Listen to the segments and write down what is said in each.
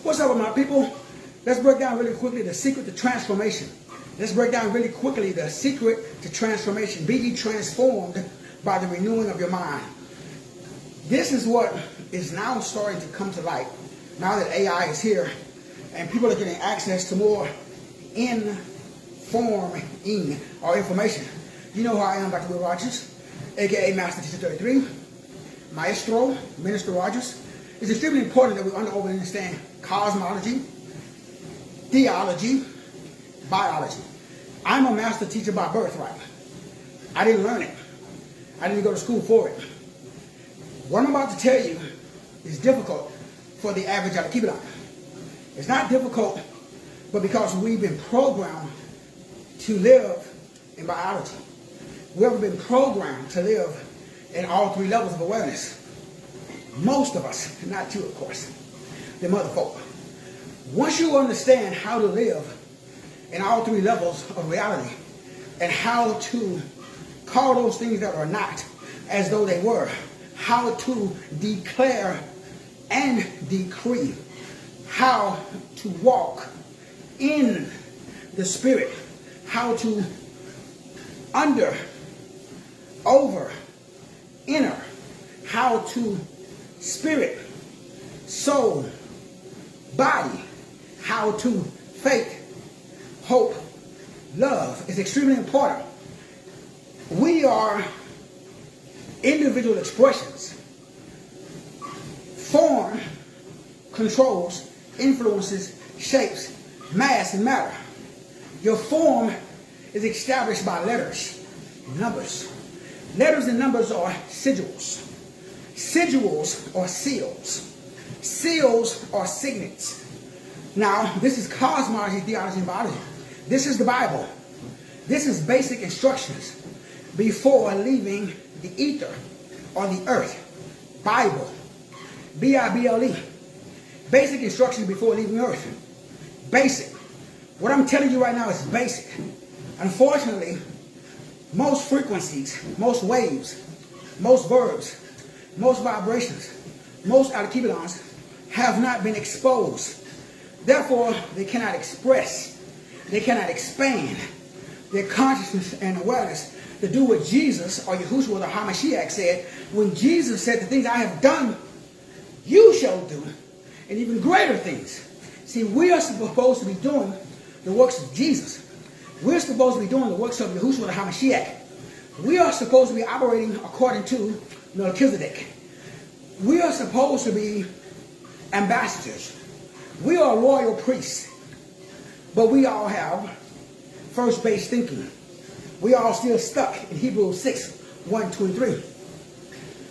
What's up with my people? Let's break down really quickly the secret to transformation. Let's break down really quickly the secret to transformation. Be ye transformed by the renewing of your mind. This is what is now starting to come to light now that AI is here and people are getting access to more informing or information. You know who I am, Dr. Will Rogers, aka Master Teacher 33, Maestro, Minister Rogers. It's extremely important that we understand cosmology, theology, biology. I'm a master teacher by birthright. I didn't learn it. I didn't go to school for it. What I'm about to tell you is difficult for the average Alakibran. It's not difficult, but because we've been programmed to live in biology. We've been programmed to live in all three levels of awareness. Most of us, not you of course, the mother folk. Once you understand how to live in all three levels of reality and how to call those things that are not as though they were, how to declare and decree, how to walk in the spirit, how to under, over, inner, how to spirit, soul, body, how to faith, hope, love is extremely important. We are individual expressions. Form controls, influences, shapes, mass, and matter. Your form is established by letters, numbers. Letters and numbers are sigils. Sigils are seals. Seals are signets. Now, this is cosmology, theology, and biology. This is the Bible. This is basic instructions before leaving the ether or the earth. Bible. B-I-B-L-E. Basic instructions before leaving earth. Basic. What I'm telling you right now is basic. Unfortunately, most frequencies, most waves, most verbs, most vibrations, most alkibulons have not been exposed. Therefore, they cannot express, they cannot expand their consciousness and awareness to do what Jesus or Yahushua or the HaMashiach said when Jesus said, the things I have done, you shall do, and even greater things. See, we are supposed to be doing the works of Jesus. We're supposed to be doing the works of Yahushua the HaMashiach. We are supposed to be operating according to Melchizedek. We are supposed to be ambassadors. We are royal priests. But we all have first base thinking. We are all still stuck in Hebrews 6, 1, 2, and 3.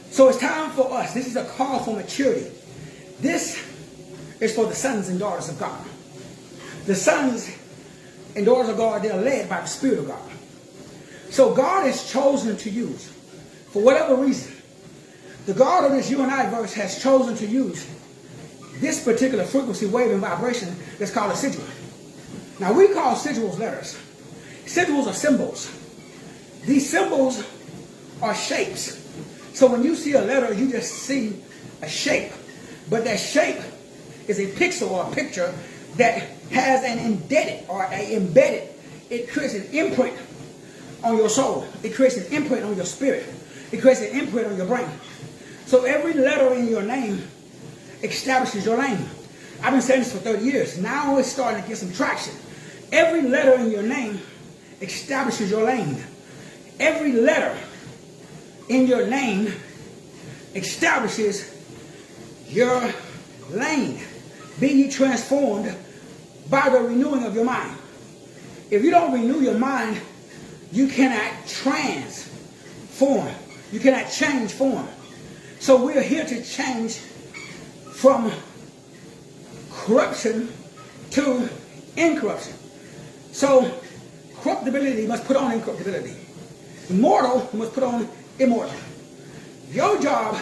So it's time for us. This is a call for maturity. This is for the sons and daughters of God. The sons and daughters of God, they're led by the Spirit of God. So God has chosen to use, for whatever reason, the God of this you and I verse has chosen to use this particular frequency, wave, and vibration that's called a sigil. Now we call sigils letters. Sigils are symbols. These symbols are shapes. So when you see a letter, you just see a shape. But that shape is a pixel or a picture that has an indented or an embedded. It creates an imprint on your soul. It creates an imprint on your spirit. It creates an imprint on your brain. So every letter in your name establishes your lane. I've been saying this for 30 years. Now it's starting to get some traction. Every letter in your name establishes your lane. Every letter in your name establishes your lane. Be ye transformed by the renewing of your mind. If you don't renew your mind, you cannot transform. You cannot change form. So we're here to change from corruption to incorruption. So corruptibility must put on incorruptibility. Immortal must put on immortal. Your job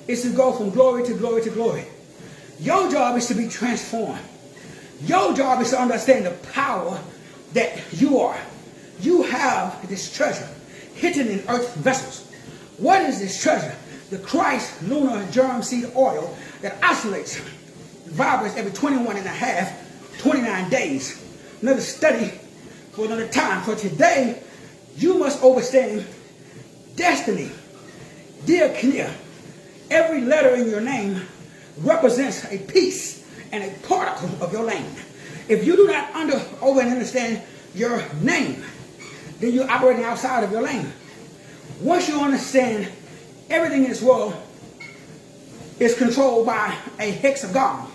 is to go from glory to glory to glory. Your job is to be transformed. Your job is to understand the power that you are. You have this treasure hidden in earth vessels. What is this treasure? The Christ lunar germ seed oil that oscillates vibrates every 29 days. Another study for another time. For today, you must understand destiny. Dear Kenya, every letter in your name represents a piece and a particle of your lane. If you do not understand your name, then you're operating outside of your lane. Once you understand everything in this world is controlled by a hexagon,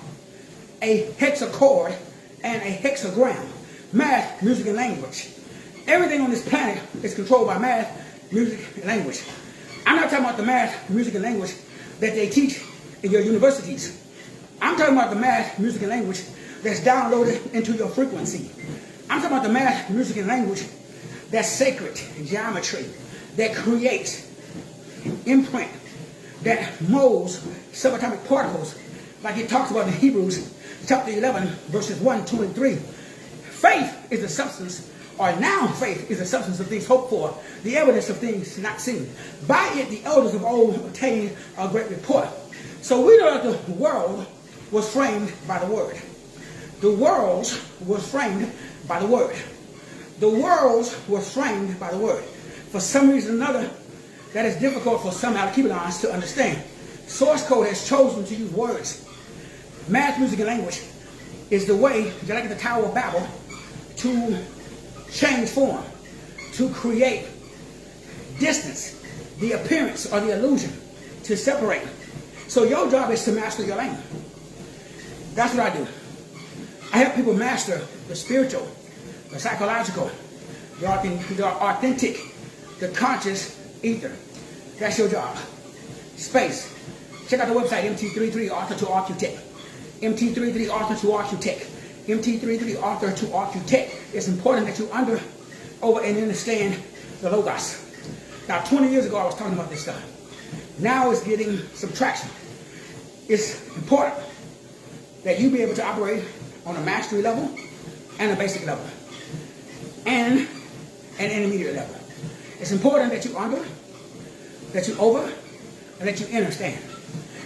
a hexachord, and a hexagram. Math, music, and language. Everything on this planet is controlled by math, music, and language. I'm not talking about the math, music, and language that they teach in your universities. I'm talking about the math, music, and language that's downloaded into your frequency. I'm talking about the math, music, and language that's sacred geometry, that creates imprint, that molds subatomic particles, like it talks about in Hebrews chapter 11, verses 1, 2, and 3. Faith is the substance, or now faith is the substance of things hoped for, the evidence of things not seen. By it the elders of old obtained a great report. So we know that the world was framed by the word. The world was framed by the word. The world was framed by the word. For some reason or another, that is difficult for some Alkebulans to understand. Source code has chosen to use words. Math, music, and language is the way, just like the Tower of Babel, to change form, to create distance, the appearance or the illusion, to separate. So your job is to master your lane. That's what I do. I help people master the spiritual, the psychological, the authentic, the conscious ether. That's your job. Space. Check out the website, MT33 Author to Architect. MT33 Author to Architect. MT33 Author to Architect. It's important that you over and understand the Logos. Now, 20 years ago, I was talking about this stuff. Now it's getting subtraction. It's important that you be able to operate on a mastery level and a basic level and an intermediate level. It's important that you under, that you over, and that you understand.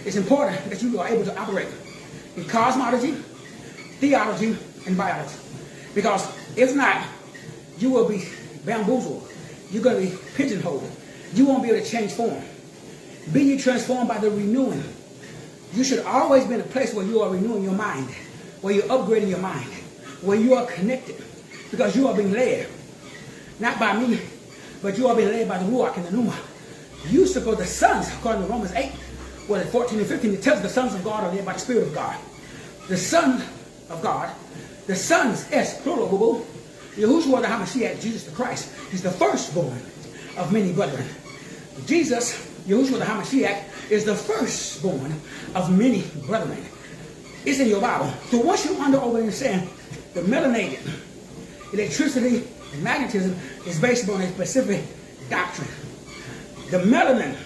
It's important that you are able to operate in cosmology, theology, and biology. Because if not, you will be bamboozled. You're going to be pigeonholed. You won't be able to change form. Be ye transformed by the renewing. You should always be in a place where you are renewing your mind, where you're upgrading your mind, where you are connected, because you are being led, not by me, but you are being led by the Ruach and the Pneuma. You suppose the sons, according to Romans 8, 14 and 15, it tells the sons of God are led by the Spirit of God. The Son of God, the sons, S, plural, boo-boo, Yahushua the HaMashiach, Jesus the Christ, he's the firstborn of many brethren. Jesus, Yahushua the HaMashiach, is the firstborn of many brethren. It's in your Bible. So once you understand the melanated electricity and magnetism is based upon a specific doctrine. The melanin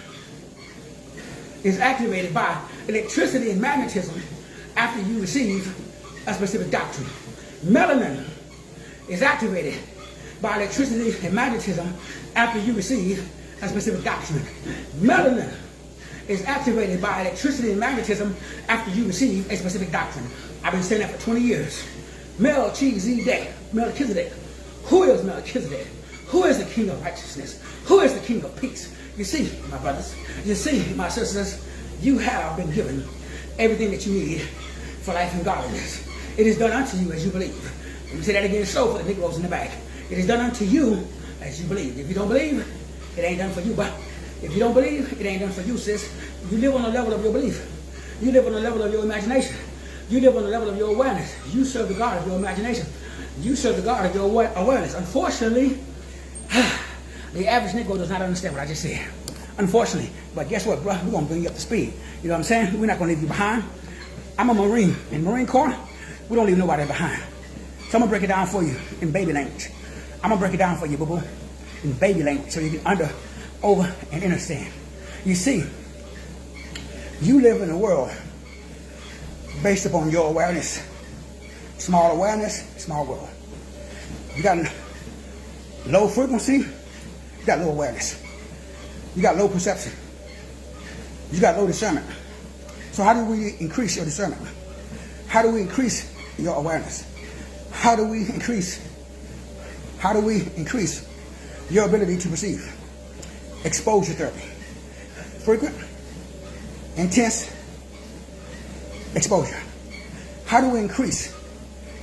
is activated by electricity and magnetism after you receive a specific doctrine. Melanin is activated by electricity and magnetism after you receive a specific doctrine. Melanin is activated by electricity and magnetism after you receive a specific doctrine. I've been saying that for 20 years. Melchizedek. Who is Melchizedek? Who is the King of righteousness? Who is the King of peace? You see, my brothers, you see, my sisters, you have been given everything that you need for life and godliness. It is done unto you as you believe. Let me say that again slow for the Negroes in the back. It is done unto you as you believe. If you don't believe, it ain't done for you. But if you don't believe, it ain't done for you, sis. You live on the level of your belief. You live on the level of your imagination. You live on the level of your awareness. You serve the God of your imagination. You serve the God of your awareness. Unfortunately, the average Negro does not understand what I just said. Unfortunately. But guess what, bro? We're going to bring you up to speed. You know what I'm saying? We're not going to leave you behind. I'm a Marine. In Marine Corps, we don't leave nobody behind. So I'm going to break it down for you in baby language. I'm going to break it down for you, boo-boo, in baby language so you can over, and understand. You see, you live in a world based upon your awareness. Small awareness, small world. You got low frequency, you got low awareness. You got low perception. You got low discernment. So how do we increase your discernment? How do we increase your awareness? How do we increase your ability to perceive? Exposure therapy. Frequent, intense exposure. How do we increase?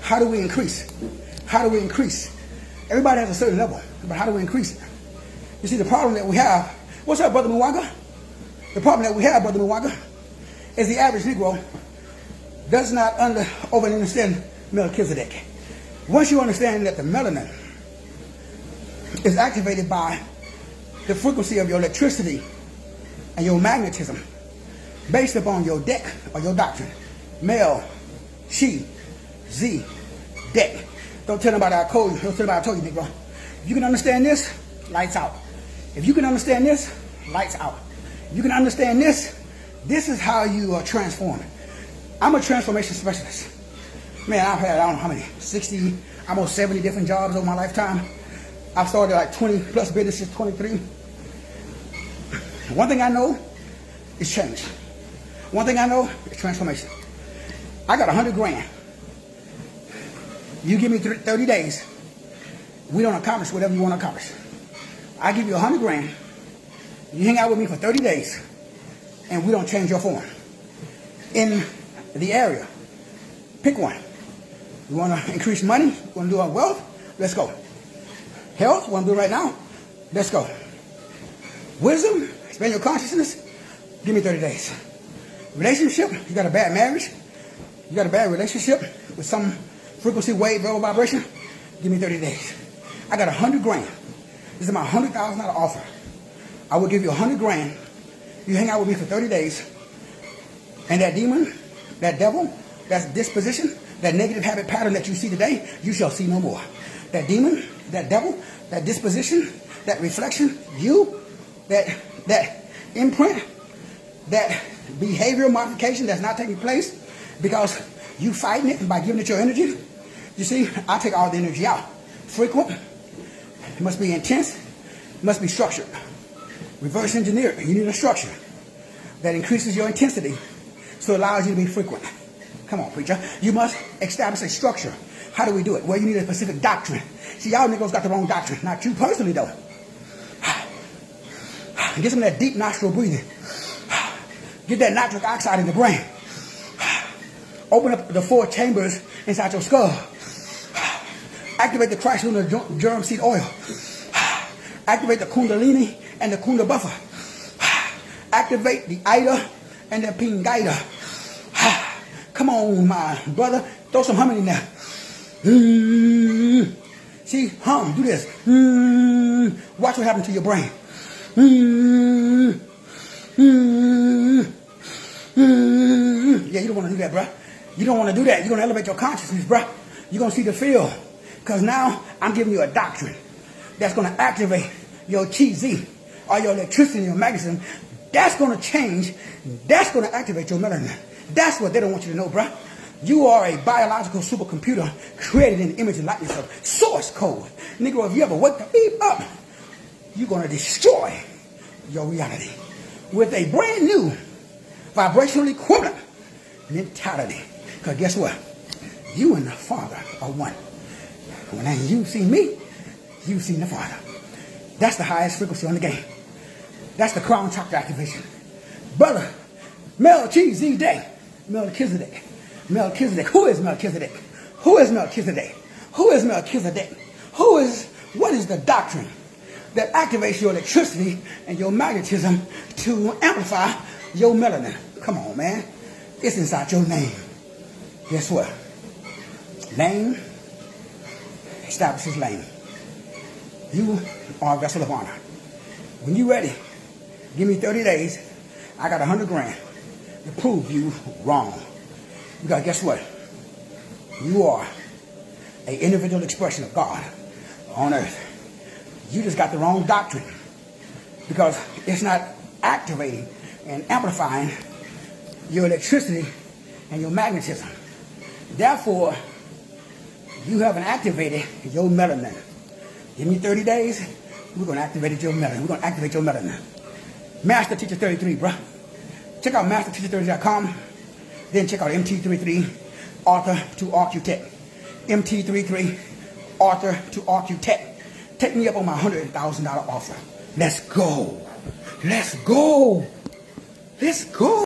How do we increase? How do we increase? Everybody has a certain level, but how do we increase it? You see, the problem that we have, what's up, Brother Mwaga? The problem that we have, Brother Mwaga, is the average Negro does not over understand Melchizedek. Once you understand that the melanin is activated by the frequency of your electricity and your magnetism based upon your deck or your doctrine, Mel, She, Z, deck. Don't tell nobody I told you. Don't tell nobody I told you, Negro. If you can understand this, lights out. If you can understand this, lights out. If you can understand this, this is how you are transforming. I'm a transformation specialist. Man, I've had, I don't know how many, 60, almost 70 different jobs over my lifetime. I've started like 20 plus businesses, 23. One thing I know is change. One thing I know is transformation. I got 100 grand. You give me 30 days, we don't accomplish whatever you want to accomplish. I give you 100 grand, you hang out with me for 30 days, and we don't change your form. In the area, pick one. You want to increase money? You want to do our wealth? Let's go. Health? Want to do it right now? Let's go. Wisdom? Expand your consciousness? Give me 30 days. Relationship? You got a bad marriage? You got a bad relationship with some frequency, wave, verbal vibration? Give me 30 days. I got 100 grand. This is my $100,000 offer. I will give you 100 grand. You hang out with me for 30 days. And that demon, that devil, that disposition, that negative habit pattern that you see today, you shall see no more. That demon, that devil, that disposition, that reflection, you, that imprint, that behavioral modification that's not taking place because you fighting it by giving it your energy. You see, I take all the energy out. Frequent, it must be intense, it must be structured. Reverse engineer, you need a structure that increases your intensity so it allows you to be frequent. Come on, preacher. You must establish a structure. How do we do it? Well, you need a specific doctrine. See, y'all niggas got the wrong doctrine. Not you personally, though. Get some of that deep nostril breathing. Get that nitric oxide in the brain. Open up the 4 chambers inside your skull. Activate the Christ lunar germ seed oil. Activate the Kundalini and the Kunda buffer. Activate the Ida and the Pingaida. Come on, my brother. Throw some humming in there. See, hum, do this. Watch what happens to your brain. Yeah, you don't want to do that, bruh. You don't want to do that. You're going to elevate your consciousness, bruh. You're going to see the field. Because now I'm giving you a doctrine that's going to activate your chi Z or your electricity and your magnetism. That's going to change. That's going to activate your melanin. That's what they don't want you to know, bruh. You are a biological supercomputer created in the image and likeness of source code. Negro, if you ever wake the beep up, you're going to destroy your reality with a brand new vibrational equivalent mentality. Because guess what? You and the Father are one. When you see me, you've seen the Father. That's the highest frequency on the game. That's the crown chakra activation. Brother, Melchizedek. Melchizedek. Melchizedek. Who is Melchizedek? Who is Melchizedek? Who is Melchizedek? What is the doctrine that activates your electricity and your magnetism to amplify your melanin? Come on, man. It's inside your name. Guess what? Name establishes lane. You are a vessel of honor. When you're ready, give me 30 days. I got 100 grand to prove you wrong. Because guess what? You are an individual expression of God on earth. You just got the wrong doctrine because it's not activating and amplifying your electricity and your magnetism. Therefore, you haven't activated your melanin. Give me 30 days, we're going to activate your melanin. We're going to activate your melanin. Master Teacher 33, bruh. Check out masterteacher33.com. Then check out MT33. author to architect. MT33, author to architect. Take me up on my $100,000 offer. Let's go. Let's go. Let's go.